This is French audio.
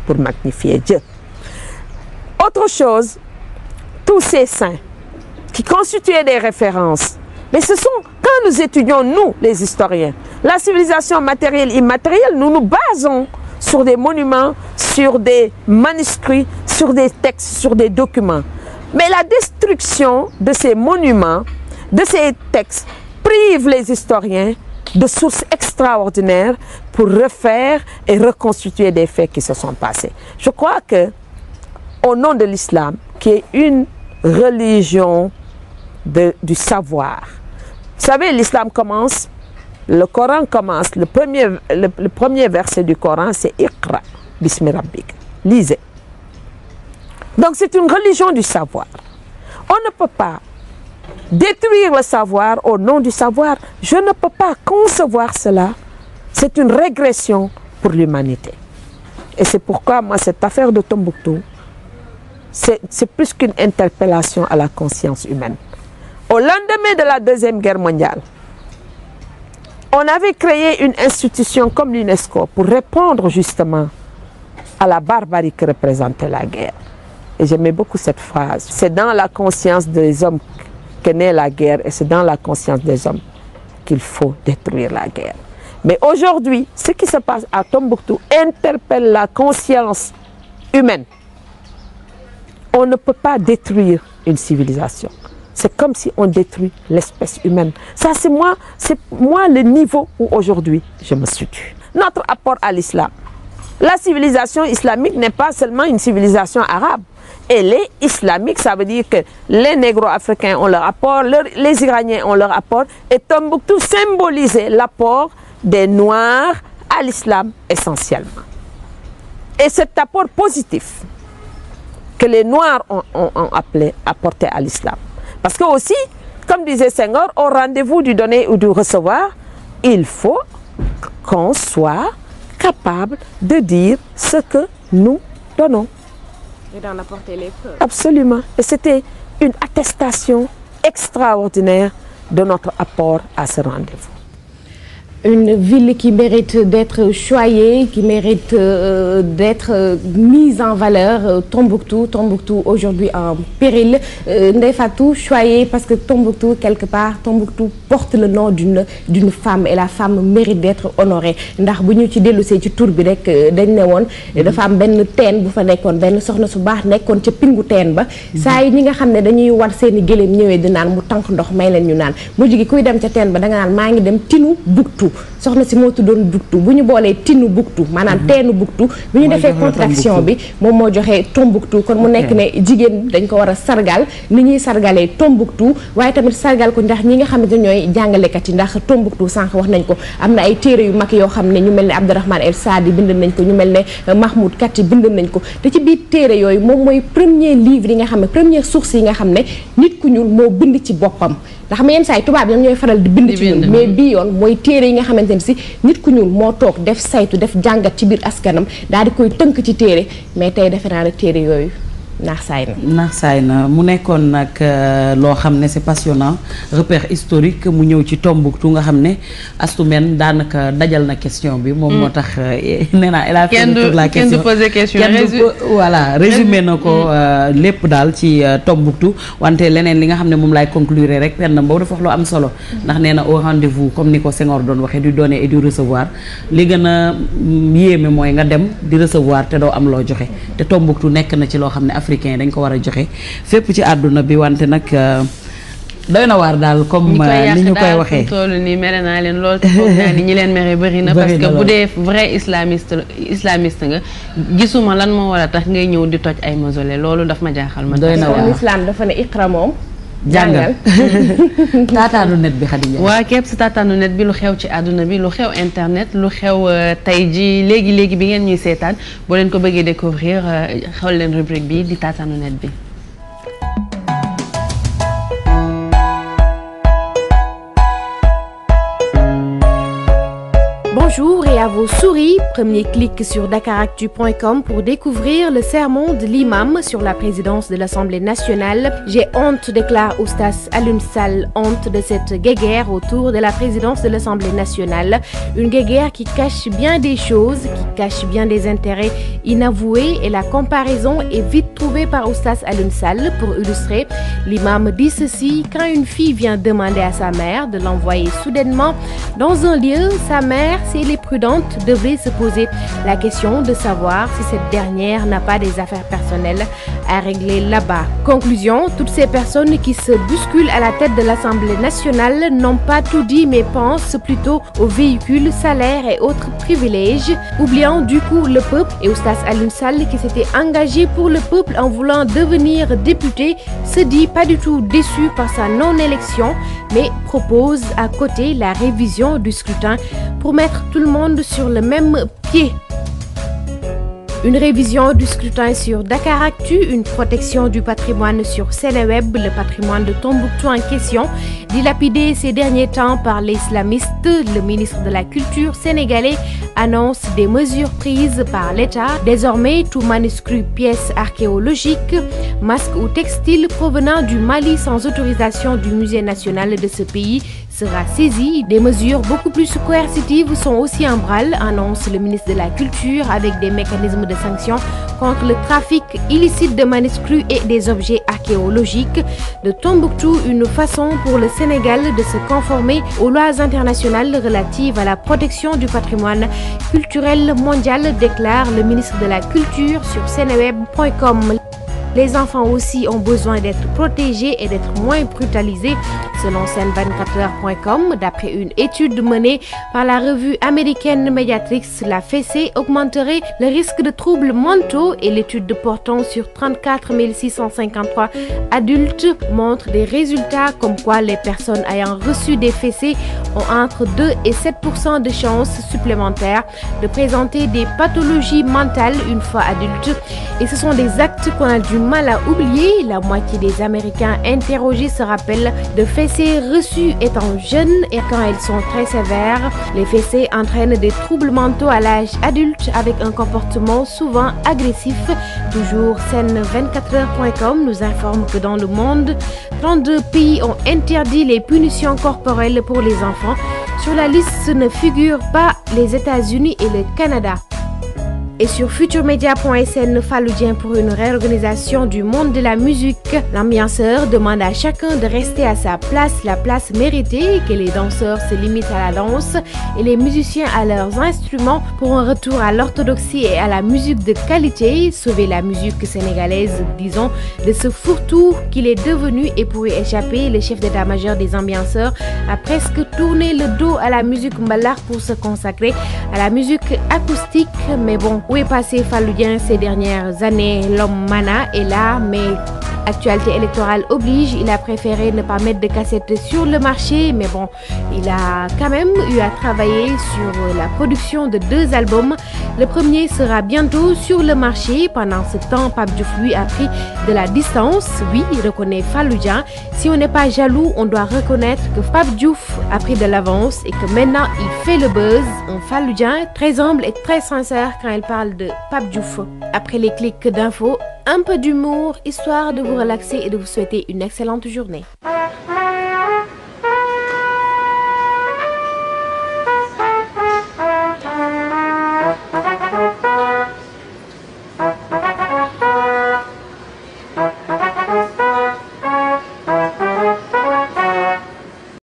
pour magnifier Dieu. Autre chose, tous ces saints qui constituaient des références, mais ce sont, quand nous étudions, nous, les historiens, la civilisation matérielle et immatérielle, nous nous basons sur des monuments, sur des manuscrits, sur des textes, sur des documents. Mais la destruction de ces monuments, de ces textes, prive les historiens de sources extraordinaires pour refaire et reconstituer des faits qui se sont passés. Je crois que, au nom de l'islam, qui est une religion du savoir, vous savez, l'islam commence, le Coran commence, le premier verset du Coran, c'est Iqra, Bismi Rabbik, lisez. Donc c'est une religion du savoir. On ne peut pas détruire le savoir au nom du savoir. Je ne peux pas concevoir cela. C'est une régression pour l'humanité. Et c'est pourquoi, moi, cette affaire de Tombouctou, c'est plus qu'une interpellation à la conscience humaine. Au lendemain de la Deuxième Guerre mondiale, on avait créé une institution comme l'UNESCO pour répondre justement à la barbarie que représentait la guerre. Et j'aimais beaucoup cette phrase. C'est dans la conscience des hommes qu'est née la guerre et c'est dans la conscience des hommes qu'il faut détruire la guerre. Mais aujourd'hui, ce qui se passe à Tombouctou interpelle la conscience humaine. On ne peut pas détruire une civilisation. C'est comme si on détruit l'espèce humaine. Ça, c'est moi le niveau où aujourd'hui je me situe. Notre apport à l'islam. La civilisation islamique n'est pas seulement une civilisation arabe. Elle est islamique, ça veut dire que les négro-africains ont leur apport, les Iraniens ont leur apport, et Tombouctou symbolisait l'apport des Noirs à l'islam essentiellement. Et cet apport positif que les Noirs ont apporté à l'islam. Parce que aussi, comme disait Senghor, au rendez-vous du donner ou du recevoir, il faut qu'on soit capable de dire ce que nous donnons. Et d'en apporter les preuves. Absolument. Et c'était une attestation extraordinaire de notre apport à ce rendez-vous. Une ville qui mérite d'être choyée, qui mérite d'être mise en valeur, Tombouctou aujourd'hui en péril. Ndeye Fatou, choyée parce que Tombouctou, quelque part, Tombouctou porte le nom d'une femme et la femme mérite d'être honorée. Ndax bu ñu ci dellusee ci tur bi rek dañ ne woon dafa am benn teen bu fa nekkoon benn soxna su baax nekkoon ca pingu teen ba saa yi ñi nga xam ne dañuy war seeni gëléem ñëwee di naan mu tànk ndox may leen ñu naan mujj gi kuy dem ca teen ba da nga naan maa ngi dem tinu buktu soxna si moo tuddoon buktu bu ñu boolee tinu buktu maanaam teenu buktu bu ñu defee contraction bi moom moo joxe Tombouctou kon mu nekk ne jigéen dañ ko war a sargal ni ñuy sargalee Tombouctou waaye tamit sargal ko ndax ñi nga xamante ñooy jàngalekat yi ndax Tombouctou sànq wax nañ ko am na ay téere yu mag yoo xam ne ñu mel ne Abdourahmane El Sadi bind nañ ko ñu mel ne Mahmoud Kati bind nañ ko te ci biir téere yooyu moom mooy premier livre yi nga xam ne première source yi nga xam ne nit ku ñuul moo bind ci boppam ndax xam nga yenn saa yi tubaab yi ñooy faral di bind ci ñun mais bii yoon mooy téere yi nga xamante ne si nit ku ñuul moo toog def saytu def jàngat ci biir askanam daal di koy tënk ci téere mais tey defe naa ne téere yooyu naax saay na mu nekkoon nag loo xam ne c'est passionnant repère historique mu ñëw ci Tombouctou nga xam ne Astou Mbène daanaka dajal na question bi moom moo tax nee naa elle a fait toute la question kenn du poser question voilà résumé na ko lépp daal ci Tombouctou wante leneen li nga xam ne moom laay conclure rek Penda Mbow dafa wax lu am solo ndax nee na au rendez-vous comme ni ko Senghor doon waxee du donner et du recevoir li gën a yéeme mooy nga dem di recevoir te doo am loo joxe te Tombouctou nekk na ci loo xam ne africain dañ ko war a joxe fépp ci àdduna bi wante nag doy na waar daal comme ni ñu koy waxee toolu nii mere naa leen lool te foog naa ni ñi leen mere bëri na parce que bu dee vrai islamiste nga gisuma lan moo war a tax ngay ñëw di toj ay mausolée loolu daf ma jaaxal man doy na waar islam dafa ne iqra moom jàngal taataanu net bi Khady Ndiaye waa képp si taataanu net bi lu xew ci àdduna bi lu xew internet lu xew tey ji léegi bi ngeen ñuy seetaan boo leen ko bëggee découvrir xool leen rubrique bi di taataanu net bi. Bonjour et à vos souhaits. Story, premier clic sur dakaractu.com pour découvrir le sermon de l'imam sur la présidence de l'Assemblée nationale. J'ai honte, déclare Oustaz Alioune Sall, honte de cette guéguerre autour de la présidence de l'Assemblée nationale. Une guéguerre qui cache bien des choses, qui cache bien des intérêts inavoués, et la comparaison est vite trouvée par Oustaz Alioune Sall pour illustrer. L'imam dit ceci: quand une fille vient demander à sa mère de l'envoyer soudainement dans un lieu, sa mère, si elle est prudente, devrait se poser la question de savoir si cette dernière n'a pas des affaires personnelles à régler là-bas. Conclusion, toutes ces personnes qui se bousculent à la tête de l'Assemblée nationale n'ont pas tout dit mais pensent plutôt aux véhicules, salaires et autres privilèges, oubliant du coup le peuple. Et Oustaz Alioune Sall, qui s'était engagé pour le peuple en voulant devenir député, se dit pas du tout déçu par sa non-élection, mais propose à côté la révision du scrutin pour mettre tout le monde sur le même pied. Une révision du scrutin sur Dakaractu, une protection du patrimoine sur Seneweb, le patrimoine de Tombouctou en question, dilapidé ces derniers temps par les islamistes. Le ministre de la Culture sénégalais annonce des mesures prises par l'État. Désormais, tout manuscrit, pièces archéologiques, masques ou textiles provenant du Mali sans autorisation du Musée national de ce pays sera saisi. Des mesures beaucoup plus coercitives sont aussi en branle, annonce le ministre de la Culture, avec des mécanismes de sanctions contre le trafic illicite de manuscrits et des objets archéologiques de Tombouctou, une façon pour le Sénégal de se conformer aux lois internationales relatives à la protection du patrimoine culturel mondial, déclare le ministre de la Culture sur seneweb.com. Les enfants aussi ont besoin d'être protégés et d'être moins brutalisés, selon Sen24heures.com. D'après une étude menée par la revue américaine Mediatrix, la fessée augmenterait le risque de troubles mentaux, et l'étude portant sur 34 653 adultes montre des résultats comme quoi les personnes ayant reçu des fessées ont entre 2 et 7% de chances supplémentaires de présenter des pathologies mentales une fois adultes. Et ce sont des actes qu'on a du mal à oublier. La moitié des Américains interrogés se rappellent de fessées reçues étant jeunes, et quand elles sont très sévères, les fessées entraînent des troubles mentaux à l'âge adulte avec un comportement souvent agressif. Toujours Sen24heures.com nous informe que dans le monde, 32 pays ont interdit les punitions corporelles pour les enfants. Sur la liste ne figurent pas les États-Unis et le Canada. Et sur futurmedia.sn, Faloudien pour une réorganisation du monde de la musique. L'ambianceur demande à chacun de rester à sa place, la place méritée, que les danseurs se limitent à la danse et les musiciens à leurs instruments pour un retour à l'orthodoxie et à la musique de qualité. Sauver la musique sénégalaise, disons, de ce fourre-tout qu'il est devenu, et pour y échapper, le chef d'état-major des ambianceurs a presque tourné le dos à la musique mbalax pour se consacrer à la musique acoustique. Mais bon, où est passé Faloudien ces dernières années? L'homme mana est là, mais actualité électorale oblige, il a préféré ne pas mettre de cassettes sur le marché. Mais bon, il a quand même eu à travailler sur la production de 2 albums. Le premier sera bientôt sur le marché. Pendant ce temps, Pape Diouf lui a pris de la distance. Oui, il reconnaît Faloudien. Si on n'est pas jaloux, on doit reconnaître que Pape Diouf a pris de l'avance et que maintenant il fait le buzz. Un Faloudien très humble et très sincère quand il parle de Pape Diouf. Après les clics d'infos, un peu d'humour, histoire de vous relaxer et de vous souhaiter une excellente journée.